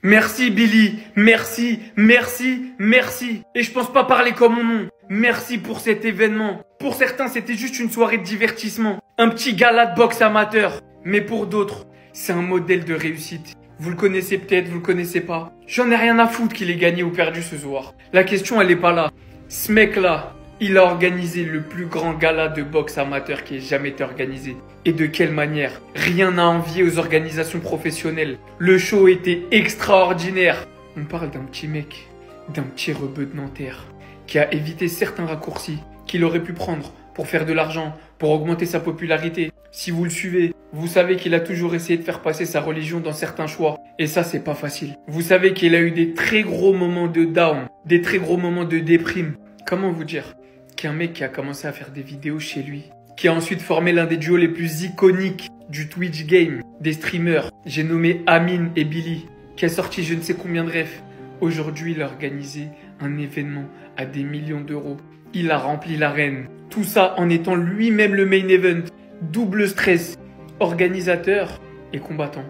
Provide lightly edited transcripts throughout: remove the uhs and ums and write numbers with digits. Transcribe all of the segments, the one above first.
Merci Billy, merci, merci, merci. Et je pense pas parler comme mon nom. Merci pour cet événement. Pour certains, c'était juste une soirée de divertissement. Un petit gala de boxe amateur. Mais pour d'autres, c'est un modèle de réussite. Vous le connaissez peut-être, vous le connaissez pas. J'en ai rien à foutre qu'il ait gagné ou perdu ce soir. La question, elle est pas là. Ce mec-là, il a organisé le plus grand gala de boxe amateur qui ait jamais été organisé. Et de quelle manière? Rien n'a envié aux organisations professionnelles. Le show était extraordinaire. On parle d'un petit mec, d'un petit rebeu de Nanterre, qui a évité certains raccourcis qu'il aurait pu prendre pour faire de l'argent, pour augmenter sa popularité. Si vous le suivez, vous savez qu'il a toujours essayé de faire passer sa religion dans certains choix. Et ça, c'est pas facile. Vous savez qu'il a eu des très gros moments de down, des très gros moments de déprime. Comment vous dire? Qu'un mec qui a commencé à faire des vidéos chez lui, qui a ensuite formé l'un des duos les plus iconiques du Twitch game, des streamers, j'ai nommé Amine et Billy, qui a sorti je ne sais combien de refs. Aujourd'hui, il a organisé un événement à des millions d'euros. Il a rempli l'arène. Tout ça en étant lui-même le main event. Double stress. Organisateur et combattant.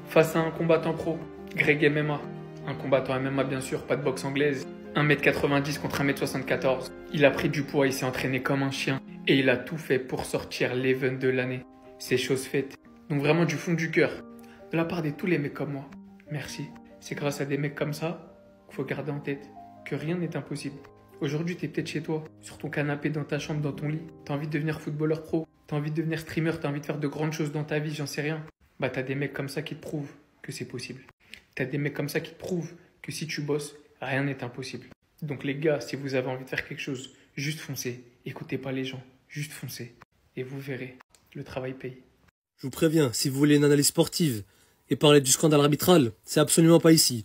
Face à un combattant pro, Greg MMA. Un combattant MMA bien sûr, pas de boxe anglaise. 1m90 contre 1m74. Il a pris du poids, il s'est entraîné comme un chien. Et il a tout fait pour sortir l'event de l'année. C'est chose faite. Donc vraiment du fond du cœur. De la part de tous les mecs comme moi. Merci. C'est grâce à des mecs comme ça qu'il faut garder en tête que rien n'est impossible. Aujourd'hui, t'es peut-être chez toi, sur ton canapé, dans ta chambre, dans ton lit. T'as envie de devenir footballeur pro. T'as envie de devenir streamer. T'as envie de faire de grandes choses dans ta vie, j'en sais rien. Bah t'as des mecs comme ça qui te prouvent que c'est possible. T'as des mecs comme ça qui te prouvent que si tu bosses, rien n'est impossible. Donc les gars, si vous avez envie de faire quelque chose, juste foncez. Écoutez pas les gens, juste foncez. Et vous verrez, le travail paye. Je vous préviens, si vous voulez une analyse sportive et parler du scandale arbitral, c'est absolument pas ici.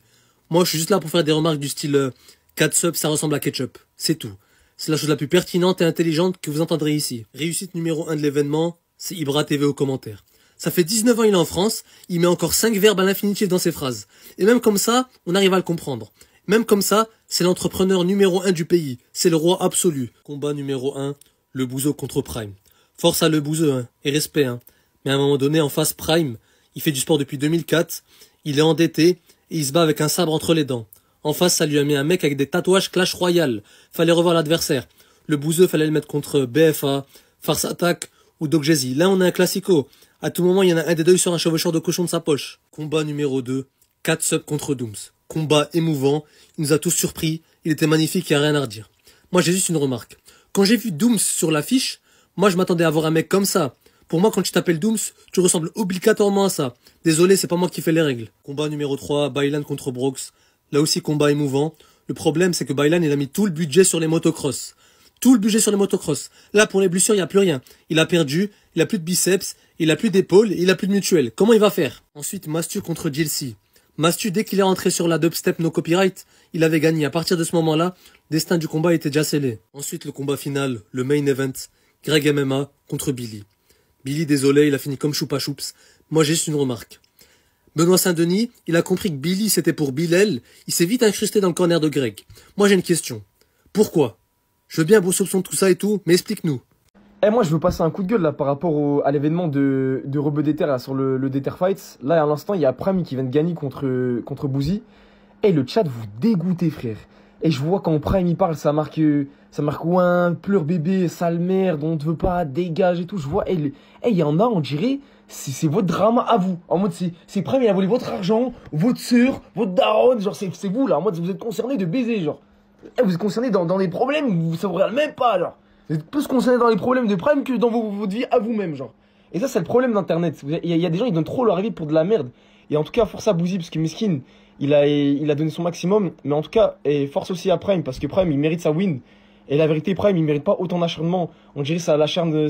Moi, je suis juste là pour faire des remarques du style 4 subs, ça ressemble à ketchup. C'est tout. C'est la chose la plus pertinente et intelligente que vous entendrez ici. Réussite numéro 1 de l'événement, c'est Ibra TV aux commentaires. Ça fait 19 ans il est en France, il met encore 5 verbes à l'infinitif dans ses phrases. Et même comme ça, on arrive à le comprendre. Même comme ça, c'est l'entrepreneur numéro 1 du pays. C'est le roi absolu. Combat numéro 1, le Bouzo contre Prime. Force à le Bouzo, hein, et respect, hein. Mais à un moment donné, en face Prime, il fait du sport depuis 2004, il est endetté, et il se bat avec un sabre entre les dents. En face, ça lui a mis un mec avec des tatouages Clash Royale. Fallait revoir l'adversaire. Le Bouzeux, fallait le mettre contre BFA, Farce Attack ou Doc Jay-Z. Là, on a un classico. À tout moment, il y en a un des deux sur un chevaucheur de cochon de sa poche. Combat numéro 2, 4 subs contre Dooms. Combat émouvant, il nous a tous surpris, il était magnifique, il n'y a rien à redire. Moi, j'ai juste une remarque. Quand j'ai vu Dooms sur l'affiche, moi, je m'attendais à voir un mec comme ça. Pour moi, quand tu t'appelles Dooms, tu ressembles obligatoirement à ça. Désolé, c'est pas moi qui fais les règles. Combat numéro 3, Baylan contre Brox. Là aussi, combat émouvant. Le problème, c'est que Baylan, il a mis tout le budget sur les motocross. Tout le budget sur les motocross. Là, pour les blessures, il n'y a plus rien. Il a perdu, il a plus de biceps, il a plus d'épaules, il a plus de mutuelle. Comment il va faire? Ensuite, Mastu contre JLC. Mastu, dès qu'il est rentré sur la dubstep no copyright, il avait gagné. À partir de ce moment-là, le destin du combat était déjà scellé. Ensuite, le combat final, le main event, Greg MMA contre Billy. Billy, désolé, il a fini comme Choupa Choups. Moi, j'ai juste une remarque. Benoît Saint-Denis, il a compris que Billy c'était pour Bilal, il s'est vite incrusté dans le corner de Greg. Moi j'ai une question. Pourquoi? Je veux bien vos soupçons de tout ça et tout, mais explique-nous. Moi je veux passer un coup de gueule là par rapport à l'événement de Rebeu d'Ether là, sur le d'Ether Fights. Là à l'instant il y a Prime qui vient de gagner contre Bouzy. Le chat vous dégoûtez frère. Et je vois quand Prime il parle ça marque ouin, pleure bébé, sale merde, on te veut pas, dégage et tout. Je vois, il y en a on dirait... C'est votre drama à vous. En mode, c'est Prime, il a volé votre argent, votre sœur, votre daronne. Genre, c'est vous, là. En mode, vous êtes concerné de baiser, genre. Vous êtes concerné dans des problèmes, ça vous regarde même pas, genre. Vous êtes plus concerné dans les problèmes de Prime que dans votre vie à vous-même, genre. Et ça, c'est le problème d'Internet. Il y a des gens, ils donnent trop leur avis pour de la merde. Et en tout cas, force à Bouzy, parce que Miskin, il a donné son maximum. Mais en tout cas, et force aussi à Prime, parce que Prime, il mérite sa win. Et la vérité, Prime, il mérite pas autant d'acharnement. On dirait ça l'acharne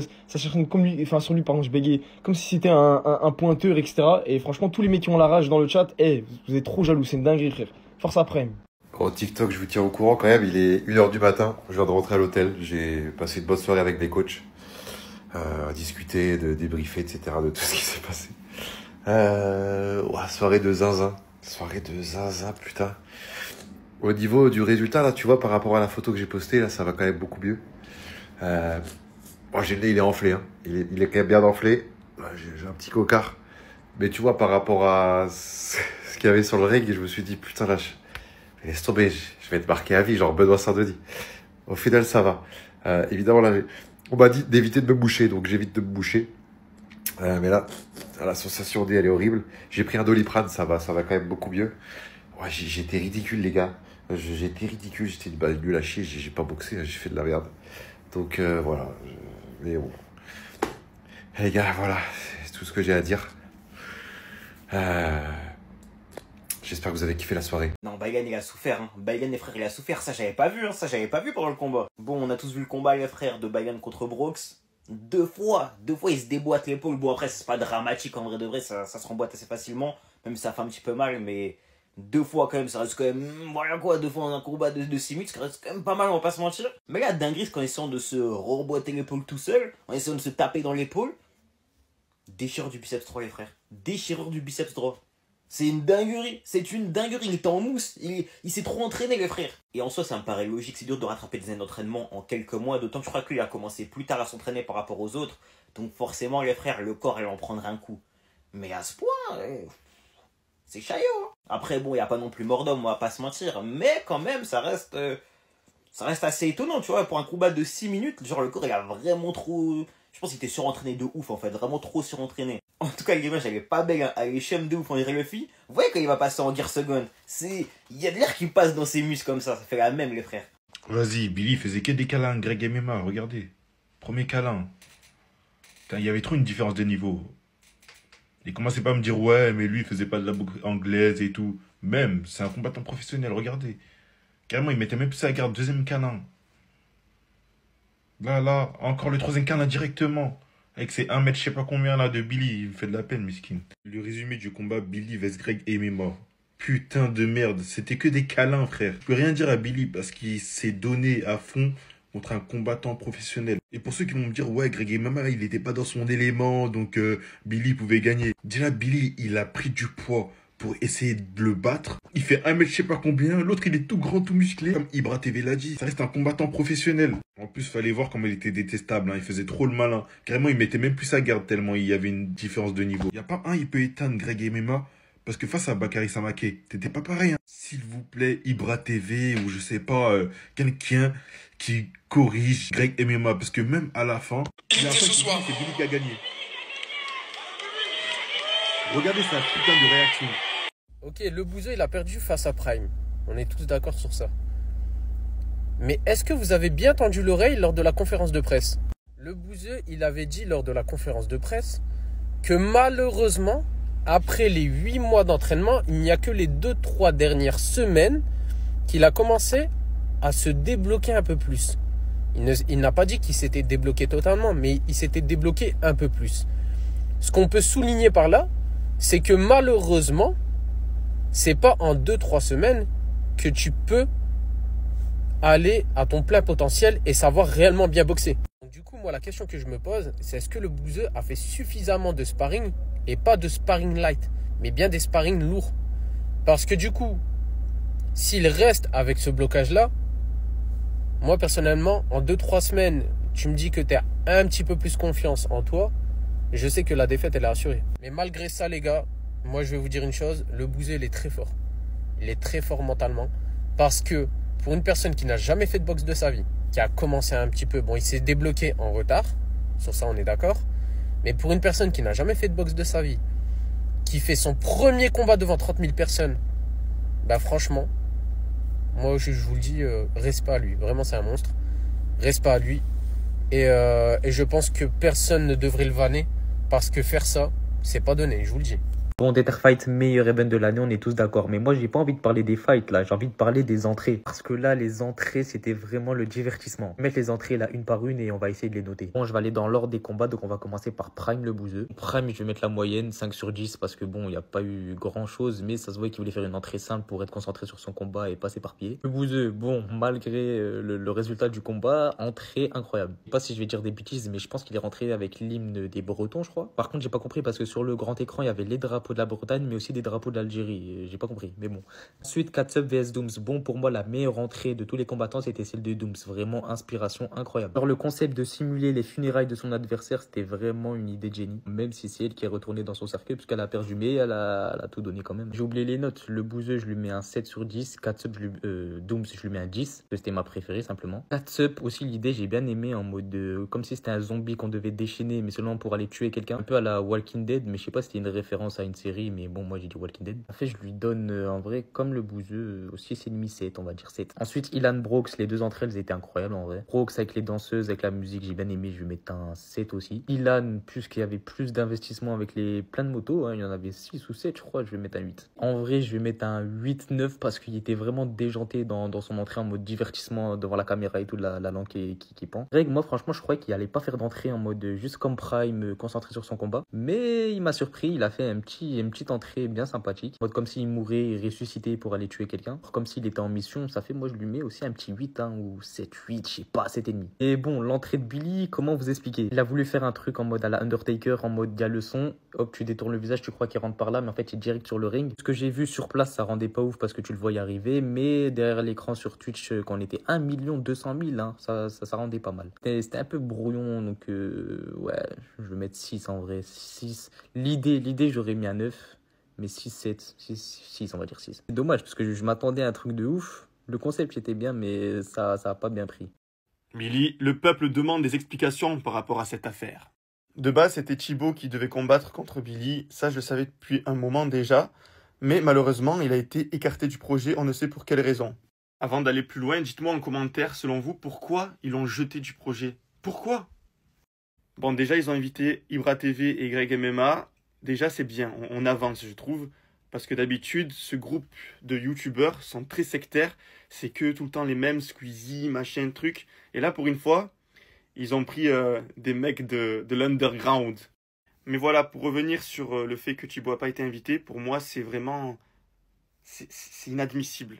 comme lui, enfin sur lui, pardon, je bégayais. Comme si c'était un pointeur, etc. Et franchement, tous les mecs qui ont la rage dans le chat, vous êtes trop jaloux, c'est une dinguerie, frère. Force à Prime. Au TikTok, je vous tiens au courant quand même, il est 1h du matin, je viens de rentrer à l'hôtel, j'ai passé une bonne soirée avec mes coachs, à discuter, de débriefer, etc. de tout ce qui s'est passé. Soirée de zinzin, putain. Au niveau du résultat, là, tu vois, par rapport à la photo que j'ai postée, là, ça va quand même beaucoup mieux. J'ai le nez, il est enflé, hein. Il est quand même bien enflé. J'ai un petit cocard. Mais tu vois, par rapport à ce qu'il y avait sur le ring, je me suis dit, putain, là, laisse tomber, je vais être marqué à vie, genre Benoît Saint-Denis. Au final, ça va. Évidemment, là, on m'a dit d'éviter de me boucher, donc j'évite de me boucher. Mais là, la sensation au nez, elle est horrible. J'ai pris un Doliprane, ça va quand même beaucoup mieux. Ouais, j'étais ridicule, les gars. J'étais ridicule, j'étais nul à chier, j'ai pas boxé, j'ai fait de la merde. Donc voilà. Mais bon. Les gars, voilà, c'est tout ce que j'ai à dire. J'espère que vous avez kiffé la soirée. Non, Baygan il a souffert, hein. Baygan les frères il a souffert, ça j'avais pas vu, hein. Ça j'avais pas vu pendant le combat. Bon, on a tous vu le combat les frères de Baygan contre Brooks. Deux fois il se déboîte l'épaule. Bon après c'est pas dramatique en vrai de vrai, ça se remboîte assez facilement. Même si ça fait un petit peu mal, mais deux fois quand même, ça reste quand même, voilà quoi, deux fois dans un combat de 6 minutes, ça reste quand même pas mal, on va pas se mentir. Mais là, dinguerie, c'est qu'en essayant de se remboîter l'épaule tout seul, en essayant de se taper dans l'épaule, déchirure du biceps droit les frères. Déchirure du biceps droit. C'est une dinguerie, il était en mousse, il s'est trop entraîné les frères. Et en soi ça me paraît logique, c'est dur de rattraper des années d'entraînement en quelques mois, d'autant que je crois qu'il a commencé plus tard à s'entraîner par rapport aux autres, donc forcément les frères, le corps il en prendra un coup. Mais à ce point, c'est chaillot. Hein. Après bon, il n'y a pas non plus mort d'homme, on va pas se mentir, mais quand même ça reste assez étonnant, tu vois, pour un combat de 6 minutes, genre le corps il a vraiment trop... Je pense qu'il était surentraîné de ouf en fait, vraiment trop surentraîné. En tout cas, l'image elle est pas belle, hein. Elle est chum de ouf, on dirait le fille. Vous voyez quand il va passer en gear second, il y a de l'air qui passe dans ses muscles comme ça fait la même les frères. Vas-y, Billy faisait que des câlins, Greg MMA, regardez. Premier câlin. Putain, il y avait trop une différence de niveau. Il commençait pas à me dire, ouais, mais lui il faisait pas de la boxe anglaise et tout. Même, c'est un combattant professionnel, regardez. Carrément, il mettait même plus à la garde, deuxième câlin. Là, encore le troisième câlin directement. Avec ses 1 mètre je sais pas combien là de Billy, il me fait de la peine, miskin. Le résumé du combat Billy vs Greg MMA. Putain de merde, c'était que des câlins, frère. Je peux rien dire à Billy parce qu'il s'est donné à fond contre un combattant professionnel. Et pour ceux qui vont me dire, ouais, Greg MMA, il était pas dans son élément, donc Billy pouvait gagner. Déjà, Billy, il a pris du poids pour essayer de le battre. Il fait 1 mètre je sais pas combien, l'autre il est tout grand, tout musclé. Comme Ibra TV l'a dit, ça reste un combattant professionnel. En plus, fallait voir comment il était détestable, hein. Il faisait trop le malin. Carrément, il mettait même plus sa garde tellement il y avait une différence de niveau. Il y a pas un, il peut éteindre Greg MMA, parce que face à Bakary Samaké, t'étais pas pareil, hein. S'il vous plaît, Ibra TV, ou je sais pas, quelqu'un qui corrige Greg MMA, parce que même à la fin, c'est Billy qui a gagné. Regardez sa putain de réaction. Ok, le bouseux, il a perdu face à Prime. On est tous d'accord sur ça. Mais est-ce que vous avez bien tendu l'oreille lors de la conférence de presse? Le bouseux, il avait dit lors de la conférence de presse que malheureusement, après les 8 mois d'entraînement, il n'y a que les 2-3 dernières semaines qu'il a commencé à se débloquer un peu plus. Il n'a pas dit qu'il s'était débloqué totalement, mais il s'était débloqué un peu plus. Ce qu'on peut souligner par là, c'est que malheureusement, c'est pas en 2-3 semaines que tu peux aller à ton plein potentiel et savoir réellement bien boxer. Donc, du coup, moi, la question que je me pose, c'est est-ce que le bouseux a fait suffisamment de sparring et pas de sparring light, mais bien des sparring lourds? Parce que du coup, s'il reste avec ce blocage-là, moi, personnellement, en 2-3 semaines, tu me dis que tu as un petit peu plus confiance en toi, je sais que la défaite, elle est assurée. Mais malgré ça, les gars, moi, je vais vous dire une chose, le bouseux, il est très fort. Il est très fort mentalement. Parce que pour une personne qui n'a jamais fait de boxe de sa vie, qui a commencé un petit peu, bon, il s'est débloqué en retard, sur ça, on est d'accord. Mais pour une personne qui n'a jamais fait de boxe de sa vie, qui fait son premier combat devant 30 000 personnes, bah franchement, moi, je vous le dis, respect à lui. Vraiment, c'est un monstre. Respect à lui. Et je pense que personne ne devrait le vanner. Parce que faire ça, c'est pas donné, je vous le dis. Bon, Deter Fight, meilleur event de l'année, on est tous d'accord. Mais moi, j'ai pas envie de parler des fights, là. J'ai envie de parler des entrées. Parce que là, les entrées, c'était vraiment le divertissement. Mettre les entrées, là, une par une, et on va essayer de les noter. Bon, je vais aller dans l'ordre des combats. Donc, on va commencer par Prime, le bouseux. Prime, je vais mettre la moyenne, 5/10, parce que bon, il n'y a pas eu grand-chose. Mais ça se voit qu'il voulait faire une entrée simple pour être concentré sur son combat et pas s'éparpiller. Le bouseux, bon, malgré le résultat du combat, entrée incroyable. Je sais pas si je vais dire des bêtises, mais je pense qu'il est rentré avec l'hymne des Bretons, je crois. Par contre, j'ai pas compris parce que sur le grand écran, il y avait les drapeaux drapeaux de la Bretagne, mais aussi des drapeaux de l'Algérie. J'ai pas compris, mais bon. Ensuite, Katsub vs Dooms. Bon, pour moi, la meilleure entrée de tous les combattants, c'était celle de Dooms. Vraiment, inspiration incroyable. Alors, le concept de simuler les funérailles de son adversaire, c'était vraiment une idée de génie. Même si c'est elle qui est retournée dans son cercueil, puisqu'elle a perdu, mais elle a tout donné quand même. J'ai oublié les notes. Le bouseux, je lui mets un 7 sur 10. Katsub, Dooms, je lui mets un 10. C'était ma préférée, simplement. Katsub, aussi, l'idée, j'ai bien aimé en mode comme si c'était un zombie qu'on devait déchaîner, mais seulement pour aller tuer quelqu'un. Un peu à la Walking Dead, mais je sais pas si c'était une référence à une série, mais bon, moi j'ai dit Walking Dead. En fait, je lui donne en vrai, comme le bouseux, aussi c'est demi 7, on va dire 7. Ensuite, Ilan Brooks, les deux entre elles étaient incroyables en vrai. Brooks avec les danseuses, avec la musique, j'ai bien aimé, je lui mets un 7 aussi. Ilan, plus qu'il y avait plus d'investissement avec les plein de motos, hein, il y en avait 6 ou 7, je crois, je vais mettre un 8. En vrai, je vais mettre un 8-9 parce qu'il était vraiment déjanté dans son entrée en mode divertissement devant la caméra et tout, la langue qui pend. Greg, moi franchement, je croyais qu'il allait pas faire d'entrée en mode juste comme Prime, concentré sur son combat. Mais il m'a surpris, il a fait une petite entrée bien sympathique. En mode comme s'il mourait et ressuscitait pour aller tuer quelqu'un. Comme s'il était en mission, ça fait, moi je lui mets aussi un petit 8 hein, ou 7-8, je sais pas, 7,5. Et bon, l'entrée de Billy, comment vous expliquer? Il a voulu faire un truc en mode à la Undertaker, en mode il y a le son, hop, tu détournes le visage, tu crois qu'il rentre par là, mais en fait il est direct sur le ring. Ce que j'ai vu sur place, ça rendait pas ouf parce que tu le voyais arriver, mais derrière l'écran sur Twitch, quand on était 1 200 000, hein, ça rendait pas mal. C'était un peu brouillon, donc ouais, je vais mettre 6 en vrai. 6. L'idée, j'aurais mis un 9, mais 6, 7, 6, on va dire 6. C'est dommage, parce que je m'attendais à un truc de ouf. Le concept était bien, mais ça a pas bien pris. Billy, le peuple demande des explications par rapport à cette affaire. De base, c'était Thibaut qui devait combattre contre Billy. Ça, je le savais depuis un moment déjà. Mais malheureusement, il a été écarté du projet, on ne sait pour quelle raison. Avant d'aller plus loin, dites-moi en commentaire, selon vous, pourquoi ils l'ont jeté du projet? Pourquoi? Bon, déjà, ils ont invité Ibra TV et Greg MMA. Déjà, c'est bien, on avance, je trouve. Parce que d'habitude, ce groupe de youtubeurs sont très sectaires. C'est que tout le temps les mêmes, Squeezie, machin, truc. Et là, pour une fois, ils ont pris des mecs de l'underground. Mais voilà, pour revenir sur le fait que Thibaut n'a pas été invité, pour moi, c'est vraiment... C'est inadmissible.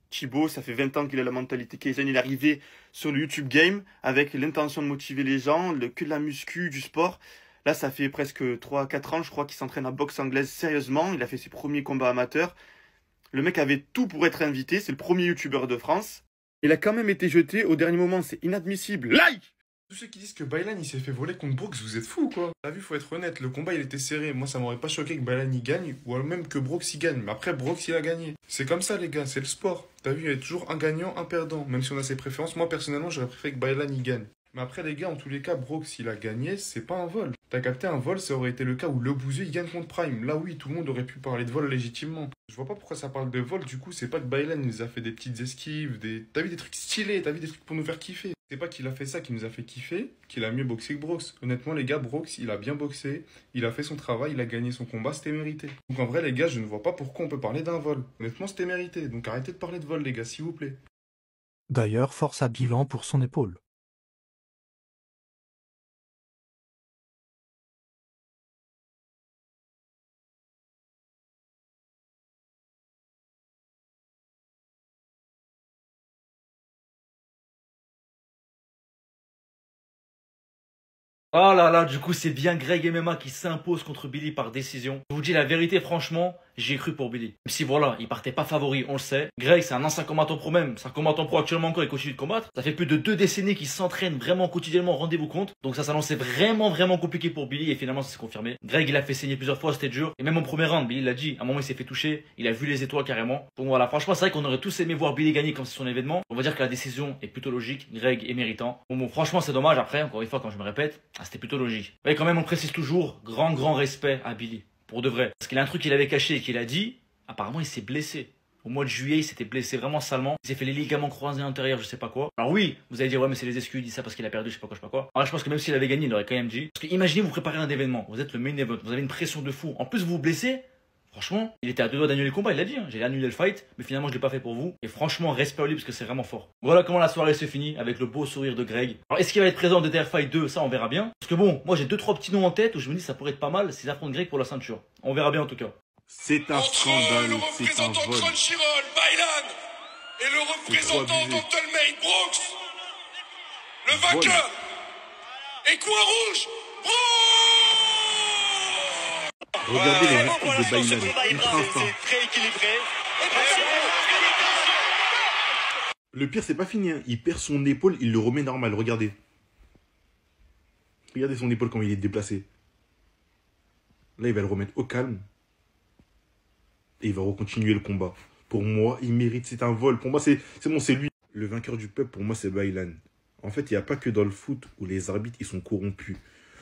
Thibaut, ça fait 20 ans qu'il a la mentalité Kaizen. Il est arrivé sur le YouTube Game avec l'intention de motiver les gens, que de la muscu, du sport. Là, ça fait presque 3-4 ans, je crois, qu'il s'entraîne à boxe anglaise sérieusement. Il a fait ses premiers combats amateurs. Le mec avait tout pour être invité. C'est le premier YouTuber de France. Il a quand même été jeté au dernier moment. C'est inadmissible. Like! Tous ceux qui disent que Baylan il s'est fait voler contre Brooks, vous êtes fous quoi. T'as vu, faut être honnête, le combat il était serré. Moi ça m'aurait pas choqué que Baylan il gagne, ou même que Brooks il gagne. Mais après Brooks il a gagné. C'est comme ça les gars, c'est le sport. T'as vu, il y a toujours un gagnant, un perdant. Même si on a ses préférences, moi personnellement j'aurais préféré que Baylan il gagne. Mais après les gars, en tous les cas, Brooks il a gagné, c'est pas un vol. T'as capté, un vol ça aurait été le cas où le bouseux il gagne contre Prime. Là oui, tout le monde aurait pu parler de vol légitimement. Je vois pas pourquoi ça parle de vol, du coup c'est pas que Baylan il nous a fait des petites esquives, T'as vu des trucs stylés, t'as vu des trucs pour nous faire kiffer. C'est pas qu'il a fait ça qui nous a fait kiffer, qu'il a mieux boxé que Brooks. Honnêtement les gars, Brooks il a bien boxé, il a fait son travail, il a gagné son combat, c'était mérité. Donc en vrai les gars, je ne vois pas pourquoi on peut parler d'un vol. Honnêtement c'était mérité, donc arrêtez de parler de vol les gars, s'il vous plaît. D'ailleurs, force à Bilan pour son épaule. Oh là là, du coup, c'est bien Greg MMA qui s'impose contre Billy par décision. Je vous dis la vérité, franchement, j'ai cru pour Billy. Même si voilà, il partait pas favori, on le sait. Greg, c'est un ancien combattant pro même. C'est un combattant pro actuellement encore, il continue de combattre. Ça fait plus de 2 décennies qu'il s'entraîne vraiment quotidiennement, rendez-vous compte. Donc ça s'annonçait vraiment compliqué pour Billy et finalement ça s'est confirmé. Greg, il a fait saigner plusieurs fois, c'était dur. Et même en premier round, Billy l'a dit, à un moment il s'est fait toucher, il a vu les étoiles carrément. Donc voilà, franchement, c'est vrai qu'on aurait tous aimé voir Billy gagner comme c'est son événement. On va dire que la décision est plutôt logique. Greg est méritant. Bon, franchement, c'est dommage. Après, encore une fois, quand je me répète, c'était plutôt logique. Mais quand même, on précise toujours, grand respect à Billy. Pour de vrai. Parce qu'il a un truc qu'il avait caché et qu'il a dit, apparemment il s'est blessé. Au mois de juillet, il s'était blessé vraiment salement. Il s'est fait les ligaments croisés antérieurs, je sais pas quoi. Alors oui, vous allez dire, ouais, mais c'est les excuses, il dit ça parce qu'il a perdu, je sais pas quoi. Alors je pense que même s'il avait gagné, il aurait quand même dit. Parce que imaginez, vous préparez un événement, vous êtes le main event, vous avez une pression de fou. En plus, vous vous blessez. Franchement, il était à 2 doigts d'annuler le combat, il l'a dit, hein. J'ai annulé le fight, mais finalement je l'ai pas fait pour vous. Et franchement, respect à lui parce que c'est vraiment fort. Voilà comment la soirée se finit avec le beau sourire de Greg. Alors est-ce qu'il va être présent en DTR Fight 2? Ça on verra bien. Parce que bon, moi j'ai 2-3 petits noms en tête où je me dis ça pourrait être pas mal s'ils affrontent Greg pour la ceinture. On verra bien en tout cas. C'est un scandale, le c'est un représentant vol. Crunchyroll, Baylan, et le représentant d'Ultimate Brooks. Le vainqueur est coin rouge, Brooks. Regardez les répliques Pour de l'instant, ce Baylan. combat est Ultra bravo, instinct. c'est très équilibré. Le pire, c'est pas fini. Hein. Il perd son épaule, il le remet normal. Regardez. Regardez son épaule, comment il est déplacé. Là, il va le remettre au calme. Et il va recontinuer le combat. Pour moi, il mérite. C'est un vol. Pour moi, c'est bon, c'est lui. Le vainqueur du peuple, pour moi, c'est Baylan. En fait, il n'y a pas que dans le foot où les arbitres ils sont corrompus.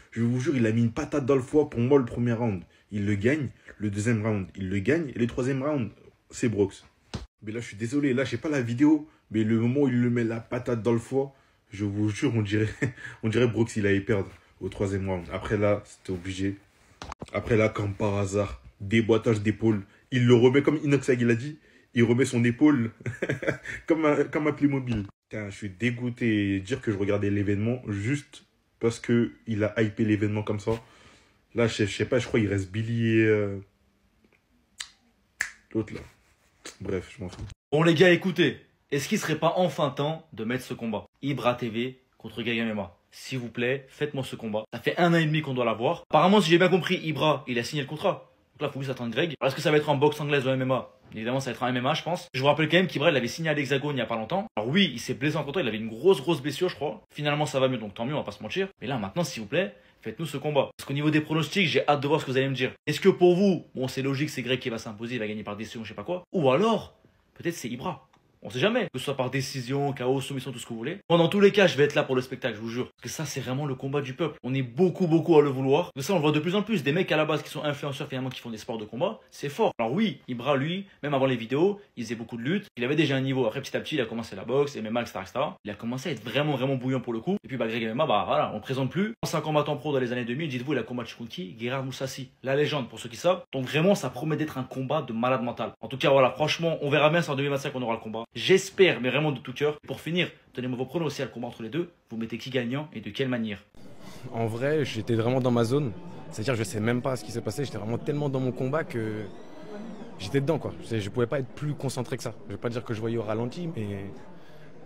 Je vous jure, il a mis une patate dans le foie. Pour moi, le premier round, il le gagne. Le deuxième round, il le gagne. Et le troisième round, c'est Brooks. Mais là, je suis désolé. Là, j'ai pas la vidéo. Mais le moment où il le met la patate dans le foie, je vous jure, on dirait Brooks, il allait perdre au troisième round. Après là, c'était obligé. Après là, comme par hasard, déboîtage d'épaule. Il le remet comme Inoxag, il a dit. Il remet son épaule comme un Playmobil. Putain, je suis dégoûté. Dire que je regardais l'événement juste parce qu'il a hypé l'événement comme ça. Là, je sais pas, je crois qu'il reste Billy et l'autre là. Bref, je m'en fous. Bon les gars, écoutez, est-ce qu'il serait pas enfin temps de mettre ce combat Ibra TV contre Greg MMA. S'il vous plaît, faites-moi ce combat. Ça fait 1 an et demi qu'on doit l'avoir. Apparemment, si j'ai bien compris, Ibra, il a signé le contrat. Donc là, il faut juste attendre Greg. Alors, est-ce que ça va être en boxe anglaise ou en MMA? Évidemment, ça va être en MMA, je pense. Je vous rappelle quand même qu'Ibra, il avait signé à l'Hexagone il y a pas longtemps. Alors oui, il s'est blessé en contre, il avait une grosse blessure, je crois. Finalement, ça va mieux, donc tant mieux, on va pas se mentir. Mais là, maintenant, s'il vous plaît, faites-nous ce combat. Parce qu'au niveau des pronostics, j'ai hâte de voir ce que vous allez me dire. Est-ce que pour vous, bon, c'est logique, c'est Greg qui va s'imposer, il va gagner par décision, je sais pas quoi. Ou alors, peut-être c'est Ibra. On sait jamais, que ce soit par décision, chaos, soumission, tout ce que vous voulez. Bon, dans tous les cas, je vais être là pour le spectacle, je vous jure. Parce que ça, c'est vraiment le combat du peuple. On est beaucoup à le vouloir. Mais ça, on le voit de plus en plus. Des mecs à la base qui sont influenceurs, finalement, qui font des sports de combat, c'est fort. Alors oui, Ibra, lui, même avant les vidéos, il faisait beaucoup de lutte. Il avait déjà un niveau. Après, petit à petit, il a commencé la boxe, MMA, etc., etc. Il a commencé à être vraiment bouillant pour le coup. Et puis, bah, Greg MMA, bah voilà, on le présente plus. C'est un combattant pro dans les années 2000. Dites-vous, il a combattu contre qui? Guerard Moussassi, la légende, pour ceux qui savent. Donc vraiment, ça promet d'être un combat de malade mental. En tout cas, voilà, franchement, on verra bien si en 2025 on aura le combat. J'espère, mais vraiment de tout cœur. Pour finir, donnez-moi vos pronos aussi à le combat entre les deux. Vous mettez qui gagnant et de quelle manière? En vrai, j'étais vraiment dans ma zone. C'est-à-dire, je sais même pas ce qui s'est passé. J'étais vraiment tellement dans mon combat que j'étais dedans, quoi. Je pouvais pas être plus concentré que ça. Je vais pas dire que je voyais au ralenti, mais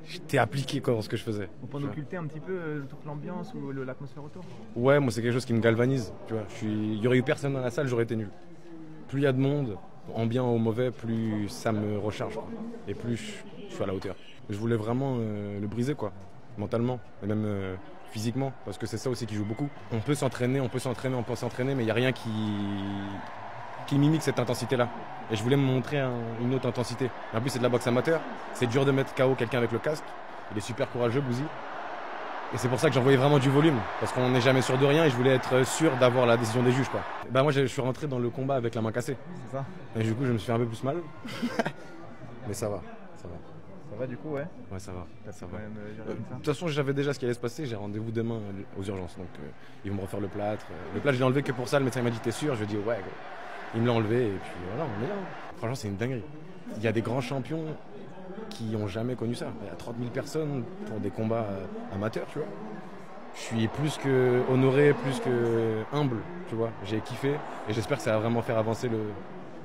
j'étais appliqué quoi, dans ce que je faisais. Au point d'occulter un petit peu toute l'ambiance ou l'atmosphère autour. Ouais, moi c'est quelque chose qui me galvanise. Tu vois, il y aurait eu personne dans la salle, j'aurais été nul. Plus il y a de monde, en bien ou en mauvais, plus ça me recharge, quoi. Et plus je suis à la hauteur. Je voulais vraiment le briser, quoi, mentalement et même physiquement, parce que c'est ça aussi qui joue beaucoup. On peut s'entraîner, mais il n'y a rien qui mimique cette intensité-là. Et je voulais me montrer une autre intensité. En plus, c'est de la boxe amateur. C'est dur de mettre KO quelqu'un avec le casque. Il est super courageux, Bouzy. Et c'est pour ça que j'envoyais vraiment du volume. Parce qu'on n'est jamais sûr de rien et je voulais être sûr d'avoir la décision des juges, quoi. Bah moi, je suis rentré dans le combat avec la main cassée. C'est ça. Et du coup, je me suis fait un peu plus mal. Mais ça va, ça va. Ça va du coup, ouais. Ouais, ça va. Ça va. De toute façon, j'avais déjà ce qui allait se passer. J'ai rendez-vous demain aux urgences. Donc, ils vont me refaire le plâtre. Le plâtre, je l'ai enlevé que pour ça. Le médecin m'a dit, t'es sûr? Je lui ai dit, ouais. Il me l'a enlevé. Et puis voilà, on est là. Franchement, c'est une dinguerie. Il y a des grands champions qui n'ont jamais connu ça. Il y a 30 000 personnes pour des combats amateurs, tu vois. Je suis plus que honoré, plus que humble, tu vois. J'ai kiffé et j'espère que ça va vraiment faire avancer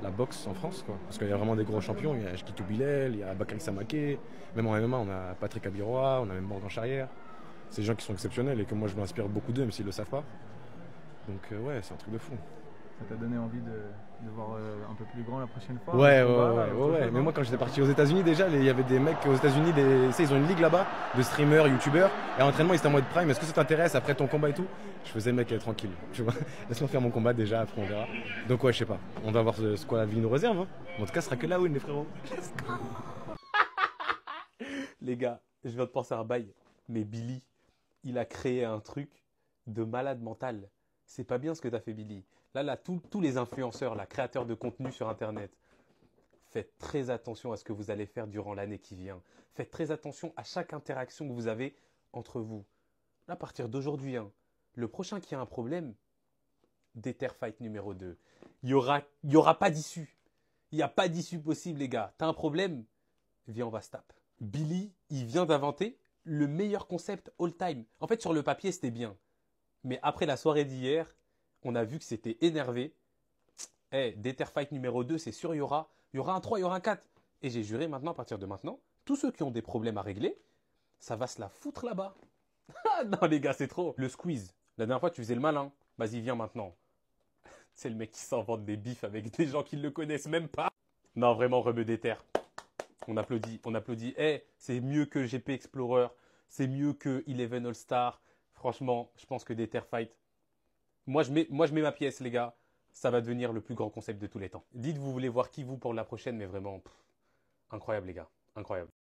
la boxe en France, quoi. Parce qu'il y a vraiment des gros champions. Il y a Chiquitou Bilel, il y a Bakary Samaké. Même en MMA, on a Patrick Abirois, on a même Morgan Charrière. C'est des gens qui sont exceptionnels et que moi je m'inspire beaucoup d'eux, même s'ils ne le savent pas. Donc ouais, c'est un truc de fou. Ça t'a donné envie de voir un peu plus grand la prochaine fois? Ouais. Mais moi, quand j'étais parti aux États-Unis, déjà, il y avait des mecs aux États-Unis, ils ont une ligue là-bas de streamers, youtubeurs. Et à l'entraînement, ils étaient en mode prime. Est-ce que ça t'intéresse après ton combat et tout? Je faisais, mec, tranquille. Tu vois, laisse-moi faire mon combat déjà, après on verra. Donc, ouais, je sais pas. On va voir ce quoi la vie nous réserve. Hein. En tout cas, ce sera que là, win, les frérots. Les gars, je viens de penser à un bail. Mais Billy, il a créé un truc de malade mental. C'est pas bien ce que t'as fait, Billy. Là, tous les influenceurs, là, créateurs de contenu sur Internet, faites très attention à ce que vous allez faire durant l'année qui vient. Faites très attention à chaque interaction que vous avez entre vous. Là, à partir d'aujourd'hui, hein, le prochain qui a un problème, Déter Fight numéro 2. Il y aura pas d'issue. Il n'y a pas d'issue possible, les gars. T'as un problème? Viens, on va se taper. Billy, il vient d'inventer le meilleur concept all-time. En fait, sur le papier, c'était bien. Mais après la soirée d'hier, on a vu que c'était énervé. Déter Fight numéro 2, c'est sûr, il y aura un 3, il y aura un 4. Et j'ai juré maintenant, à partir de maintenant, tous ceux qui ont des problèmes à régler, ça va se la foutre là-bas. Non les gars, c'est trop. Le squeeze. La dernière fois, tu faisais le malin. Vas-y, viens maintenant. C'est le mec qui s'invente des bifs avec des gens qui le connaissent même pas. Non, vraiment, rebeu d'éther. On applaudit, on applaudit. Eh, c'est mieux que GP Explorer. C'est mieux que Eleven All-Star. Franchement, je pense que Déter Fight. Moi, je mets ma pièce, les gars. Ça va devenir le plus grand concept de tous les temps. Dites, vous voulez voir qui vous pour la prochaine, mais vraiment, incroyable, les gars. Incroyable.